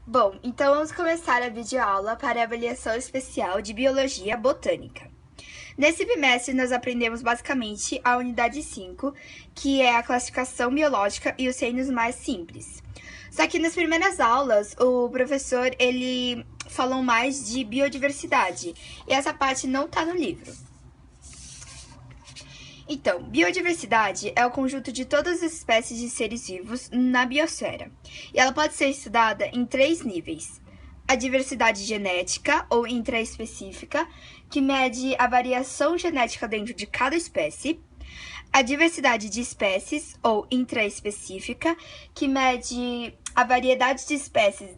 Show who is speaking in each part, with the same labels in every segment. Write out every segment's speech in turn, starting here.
Speaker 1: Bom, então vamos começar a videoaula para a avaliação especial de Biologia Botânica. Nesse bimestre, nós aprendemos basicamente a unidade 5, que é a classificação biológica e os reinos mais simples. Só que nas primeiras aulas, o professor, ele falou mais de biodiversidade, e essa parte não está no livro. Então, biodiversidade é o conjunto de todas as espécies de seres vivos na biosfera, e ela pode ser estudada em 3 níveis. A diversidade genética, ou intraespecífica, que mede a variação genética dentro de cada espécie. A diversidade de espécies, ou intraespecífica, que mede a variedade de espécies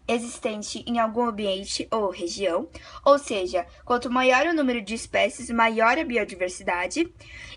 Speaker 1: existente em algum ambiente ou região, ou seja, quanto maior o número de espécies, maior a biodiversidade,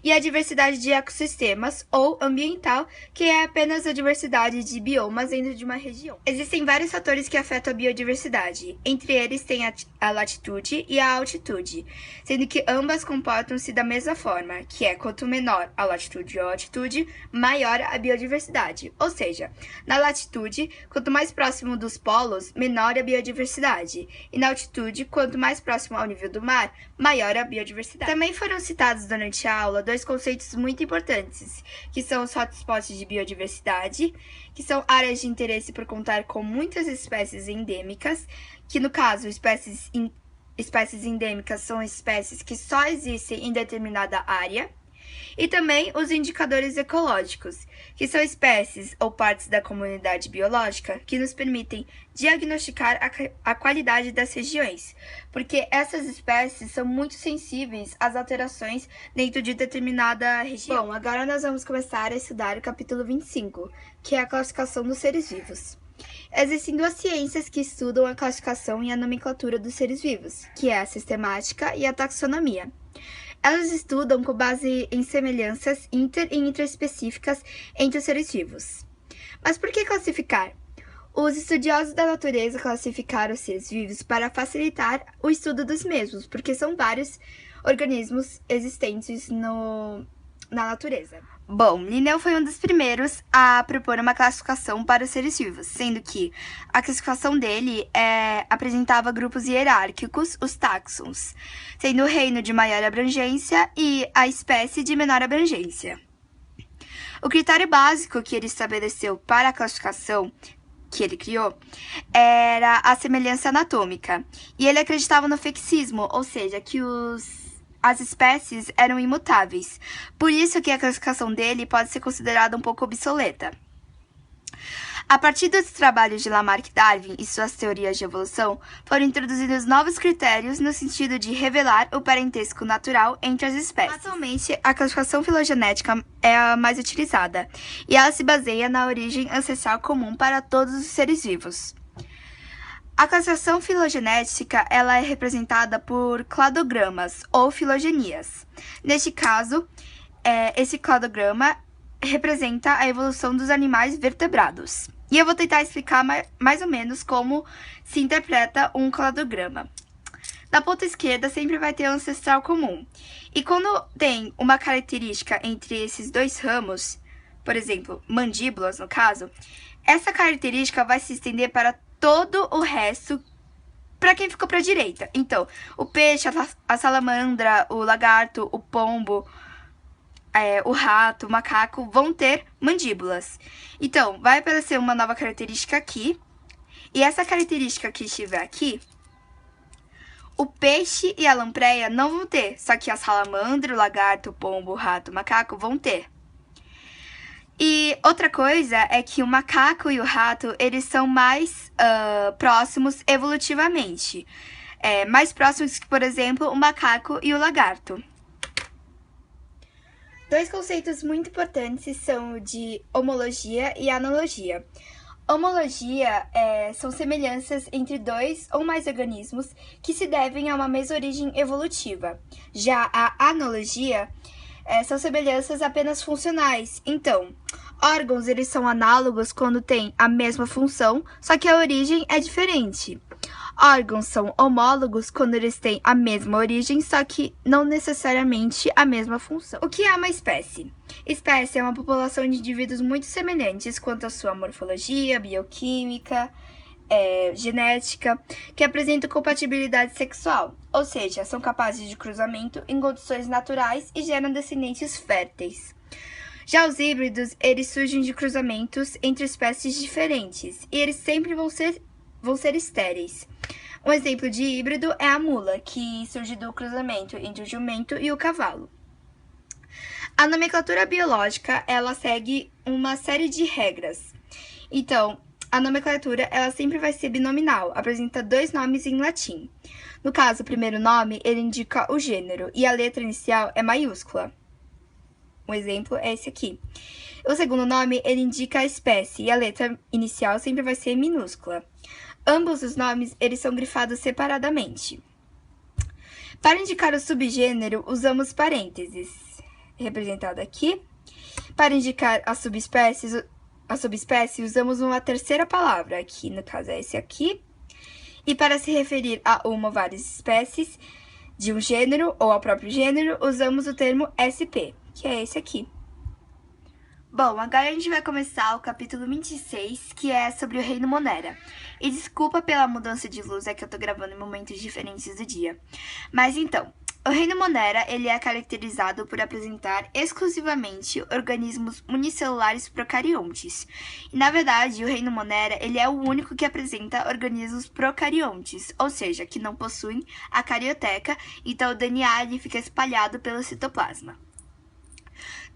Speaker 1: e a diversidade de ecossistemas ou ambiental, que é apenas a diversidade de biomas dentro de uma região. Existem vários fatores que afetam a biodiversidade, entre eles tem a latitude e a altitude, sendo que ambas comportam-se da mesma forma, que é quanto menor a latitude ou altitude, maior a biodiversidade, ou seja, na latitude, quanto mais próximo dos polos, menor a biodiversidade, e na altitude, quanto mais próximo ao nível do mar, maior a biodiversidade. Também foram citados durante a aula dois conceitos muito importantes, que são os hotspots de biodiversidade, que são áreas de interesse por contar com muitas espécies endêmicas, que no caso, espécies endêmicas são espécies que só existem em determinada área, e também os indicadores ecológicos, que são espécies ou partes da comunidade biológica que nos permitem diagnosticar a qualidade das regiões, porque essas espécies são muito sensíveis às alterações dentro de determinada região. Bom, agora nós vamos começar a estudar o capítulo 25, que é a classificação dos seres vivos. Existem duas ciências que estudam a classificação e a nomenclatura dos seres vivos, que é a sistemática e a taxonomia. Elas estudam com base em semelhanças inter- e intraespecíficas entre os seres vivos. Mas por que classificar? Os estudiosos da natureza classificaram os seres vivos para facilitar o estudo dos mesmos, porque são vários organismos existentes na natureza. Bom, Linneu foi um dos primeiros a propor uma classificação para os seres vivos, sendo que a classificação dele apresentava grupos hierárquicos, os táxons, sendo o reino de maior abrangência e a espécie de menor abrangência. O critério básico que ele estabeleceu para a classificação que ele criou era a semelhança anatômica, e ele acreditava no fixismo, ou seja, que as espécies eram imutáveis, por isso que a classificação dele pode ser considerada um pouco obsoleta. A partir dos trabalhos de Lamarck e Darwin e suas teorias de evolução, foram introduzidos novos critérios no sentido de revelar o parentesco natural entre as espécies. Atualmente, a classificação filogenética é a mais utilizada, e ela se baseia na origem ancestral comum para todos os seres vivos. A classificação filogenética ela é representada por cladogramas ou filogenias. Neste caso, esse cladograma representa a evolução dos animais vertebrados. E eu vou tentar explicar mais ou menos como se interpreta um cladograma. Na ponta esquerda sempre vai ter um ancestral comum. E quando tem uma característica entre esses dois ramos, por exemplo, mandíbulas no caso, essa característica vai se estender para todo o resto para quem ficou para a direita. Então, o peixe, a salamandra, o lagarto, o pombo, o rato, o macaco vão ter mandíbulas. Então, vai aparecer uma nova característica aqui. E essa característica que estiver aqui, o peixe e a lampreia não vão ter. Só que a salamandra, o lagarto, o pombo, o rato, o macaco vão ter. E outra coisa é que o macaco e o rato, eles são mais próximos evolutivamente. Mais próximos que, por exemplo, o macaco e o lagarto. Dois conceitos muito importantes são o de homologia e analogia. Homologia são semelhanças entre dois ou mais organismos que se devem a uma mesma origem evolutiva. Já a analogia são semelhanças apenas funcionais. Então, órgãos eles são análogos quando têm a mesma função, só que a origem é diferente. Órgãos são homólogos quando eles têm a mesma origem, só que não necessariamente a mesma função. O que é uma espécie? Espécie é uma população de indivíduos muito semelhantes quanto à sua morfologia, bioquímica, genética, que apresentam compatibilidade sexual, ou seja, são capazes de cruzamento em condições naturais e geram descendentes férteis. Já os híbridos, eles surgem de cruzamentos entre espécies diferentes e eles sempre vão ser estéreis. Um exemplo de híbrido é a mula, que surge do cruzamento entre o jumento e o cavalo. A nomenclatura biológica, ela segue uma série de regras. Então, a nomenclatura, ela sempre vai ser binominal, apresenta 2 nomes em latim. No caso, o primeiro nome, ele indica o gênero e a letra inicial é maiúscula. Um exemplo é esse aqui. O segundo nome, ele indica a espécie e a letra inicial sempre vai ser minúscula. Ambos os nomes, eles são grifados separadamente. Para indicar o subgênero, usamos parênteses, representado aqui. Para indicar a subespécie, usamos uma terceira palavra, aqui no caso é esse aqui. E para se referir a uma ou várias espécies de um gênero ou ao próprio gênero, usamos o termo SP, que é esse aqui. Bom, agora a gente vai começar o capítulo 26, que é sobre o Reino Monera. E desculpa pela mudança de luz, é que eu tô gravando em momentos diferentes do dia. Mas então, o Reino Monera, ele é caracterizado por apresentar exclusivamente organismos unicelulares procariontes. E, na verdade, o Reino Monera, ele é o único que apresenta organismos procariontes, ou seja, que não possuem a carioteca, então o DNA ele fica espalhado pelo citoplasma.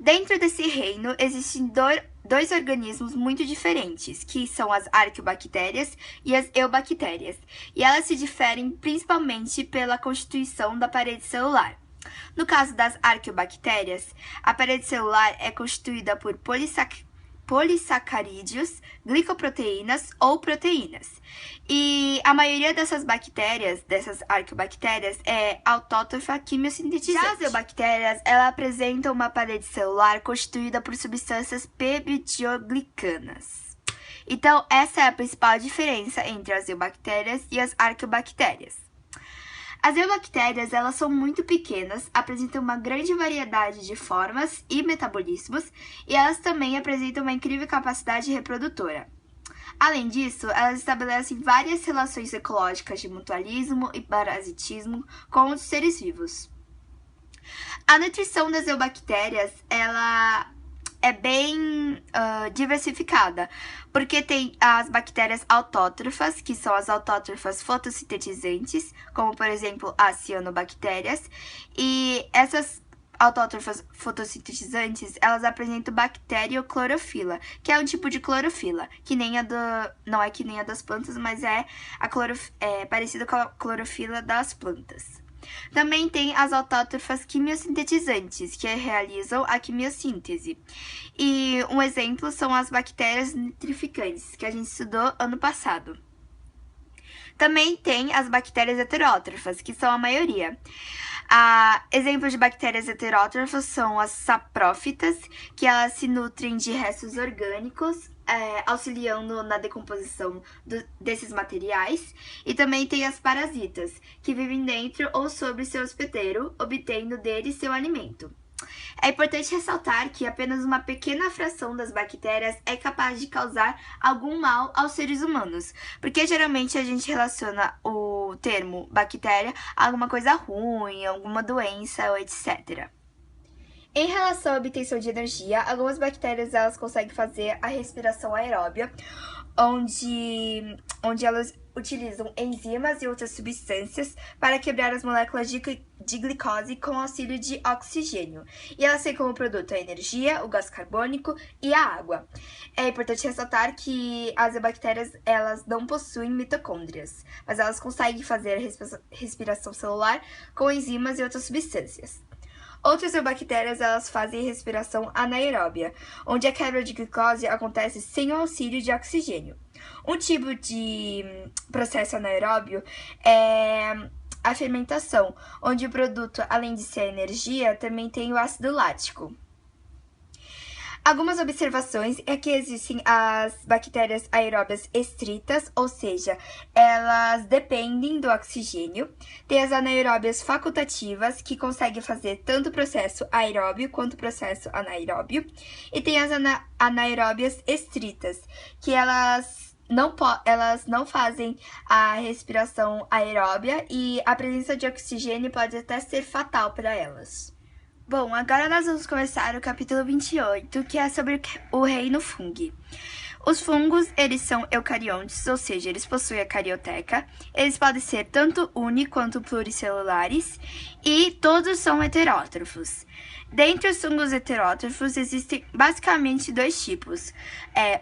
Speaker 1: Dentro desse reino, existem dois organismos muito diferentes, que são as arqueobactérias e as eubactérias, e elas se diferem principalmente pela constituição da parede celular. No caso das arqueobactérias, a parede celular é constituída por polissacarídeos, glicoproteínas ou proteínas. E a maioria dessas bactérias, dessas arqueobactérias, é autótrofa quimiosintetizante. Já as eubactérias, elas apresentam uma parede celular constituída por substâncias peptidioglicanas. Então, essa é a principal diferença entre as eubactérias e as arqueobactérias. As eubactérias, elas são muito pequenas, apresentam uma grande variedade de formas e metabolismos, e elas também apresentam uma incrível capacidade reprodutora. Além disso, elas estabelecem várias relações ecológicas de mutualismo e parasitismo com os seres vivos. A nutrição das eubactérias, ela é bem diversificada, porque tem as bactérias autótrofas, que são as autótrofas fotossintetizantes, como por exemplo as cianobactérias, e essas autótrofas fotossintetizantes, elas apresentam bacterioclorofila, que é um tipo de clorofila, que nem não é que nem a das plantas, mas é parecida com a clorofila das plantas. Também tem as autótrofas quimiosintetizantes, que realizam a quimiossíntese. E um exemplo são as bactérias nitrificantes, que a gente estudou ano passado. Também tem as bactérias heterótrofas, que são a maioria. Exemplos de bactérias heterótrofas são as saprófitas, que elas se nutrem de restos orgânicos, auxiliando na decomposição desses materiais. E também tem as parasitas, que vivem dentro ou sobre seu hospedeiro, obtendo dele seu alimento. É importante ressaltar que apenas uma pequena fração das bactérias é capaz de causar algum mal aos seres humanos, porque geralmente a gente relaciona o termo bactéria a alguma coisa ruim, alguma doença, ou etc. Em relação à obtenção de energia, algumas bactérias elas conseguem fazer a respiração aeróbia, onde elas utilizam enzimas e outras substâncias para quebrar as moléculas de glicose com auxílio de oxigênio. E elas têm como produto a energia, o gás carbônico e a água. É importante ressaltar que as bactérias elas não possuem mitocôndrias, mas elas conseguem fazer a respiração celular com enzimas e outras substâncias. Outras eubactérias elas fazem respiração anaeróbia, onde a quebra de glicose acontece sem o auxílio de oxigênio. Um tipo de processo anaeróbio é a fermentação, onde o produto, além de ser energia, também tem o ácido lático. Algumas observações é que existem as bactérias aeróbias estritas, ou seja, elas dependem do oxigênio. Tem as anaeróbias facultativas, que conseguem fazer tanto o processo aeróbio quanto o processo anaeróbio. E tem as anaeróbias estritas, que elas elas não fazem a respiração aeróbia e a presença de oxigênio pode até ser fatal para elas. Bom, agora nós vamos começar o capítulo 28, que é sobre o reino fungi. Os fungos, eles são eucariontes, ou seja, eles possuem a carioteca. Eles podem ser tanto uni quanto pluricelulares e todos são heterótrofos. Dentre os fungos heterótrofos, existem basicamente dois tipos.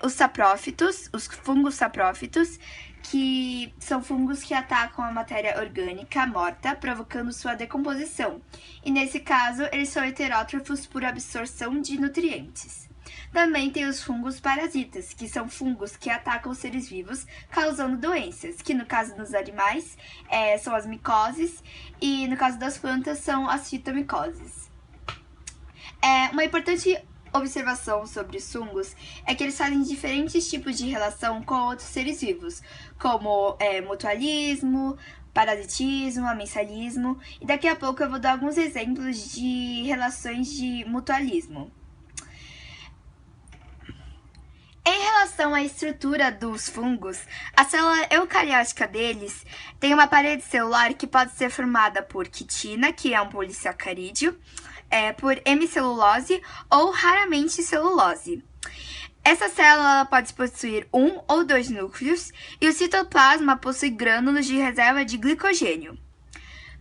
Speaker 1: Os saprófitos, os fungos saprófitos, que são fungos que atacam a matéria orgânica morta, provocando sua decomposição. E nesse caso, eles são heterótrofos por absorção de nutrientes. Também tem os fungos parasitas, que são fungos que atacam os seres vivos, causando doenças, que no caso dos animais são as micoses e no caso das plantas são as fitomicoses. Uma importante observação sobre os fungos é que eles fazem diferentes tipos de relação com outros seres vivos, como mutualismo, parasitismo, amensalismo, e daqui a pouco eu vou dar alguns exemplos de relações de mutualismo. Em relação à estrutura dos fungos, a célula eucariótica deles tem uma parede celular que pode ser formada por quitina, que é um polissacarídeo, por hemicelulose ou raramente celulose. Essa célula pode possuir um ou dois núcleos e o citoplasma possui grânulos de reserva de glicogênio.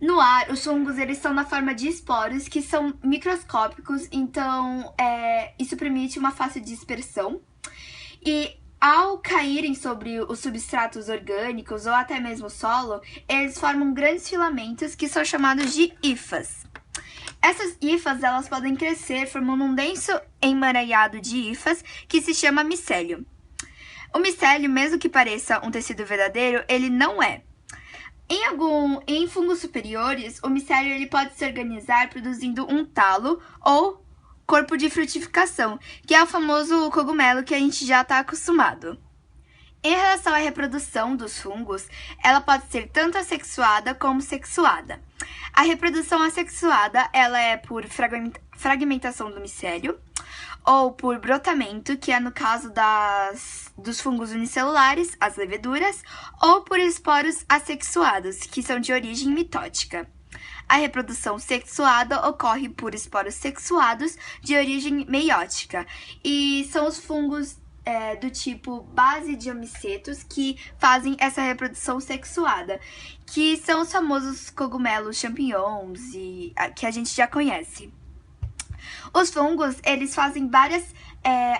Speaker 1: No ar, os fungos eles são na forma de esporos que são microscópicos, então isso permite uma fácil dispersão. E ao caírem sobre os substratos orgânicos ou até mesmo o solo, eles formam grandes filamentos que são chamados de hifas. Essas hifas elas podem crescer formando um denso emaranhado de hifas que se chama micélio. O micélio, mesmo que pareça um tecido verdadeiro, ele não é. Em fungos superiores, o micélio ele pode se organizar produzindo um talo ou corpo de frutificação, que é o famoso cogumelo que a gente já está acostumado. Em relação à reprodução dos fungos, ela pode ser tanto assexuada como sexuada. A reprodução assexuada ela é por fragmentação do micélio, ou por brotamento, que é no caso dos fungos unicelulares, as leveduras, ou por esporos assexuados, que são de origem mitótica. A reprodução sexuada ocorre por esporos sexuados de origem meiótica e são os fungos do tipo base de amicetos que fazem essa reprodução sexuada, que são os famosos cogumelos champignons e que a gente já conhece. Os fungos, eles fazem várias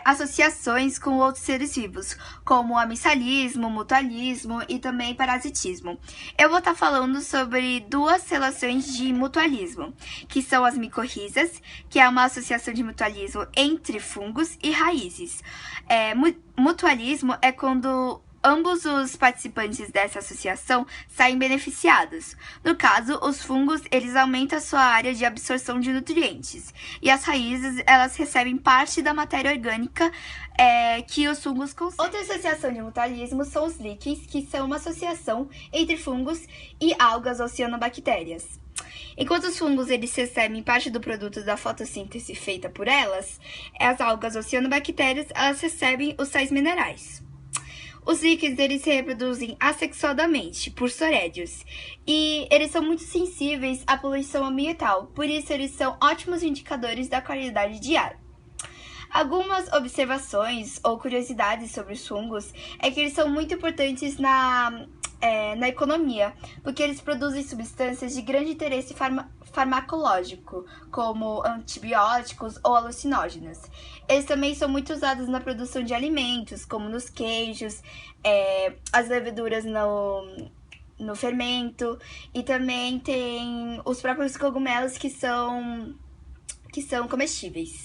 Speaker 1: associações com outros seres vivos, como amensalismo, mutualismo e também parasitismo. Eu vou estar falando sobre duas relações de mutualismo, que são as micorrizas, que é uma associação de mutualismo entre fungos e raízes. Mutualismo é quando ambos os participantes dessa associação saem beneficiados. No caso, os fungos, eles aumentam a sua área de absorção de nutrientes. E as raízes, elas recebem parte da matéria orgânica que os fungos conseguem. Outra associação de mutualismo são os líquens, que são uma associação entre fungos e algas ou cianobactérias. Enquanto os fungos eles recebem parte do produto da fotossíntese feita por elas, as algas ou cianobactérias, elas recebem os sais minerais. Os líquens, eles se reproduzem assexuadamente, por sorédios, e eles são muito sensíveis à poluição ambiental, por isso eles são ótimos indicadores da qualidade de ar. Algumas observações ou curiosidades sobre os fungos é que eles são muito importantes na economia, porque eles produzem substâncias de grande interesse farmacológico, como antibióticos ou alucinógenos. Eles também são muito usados na produção de alimentos, como nos queijos, as leveduras no fermento, e também tem os próprios cogumelos que são comestíveis.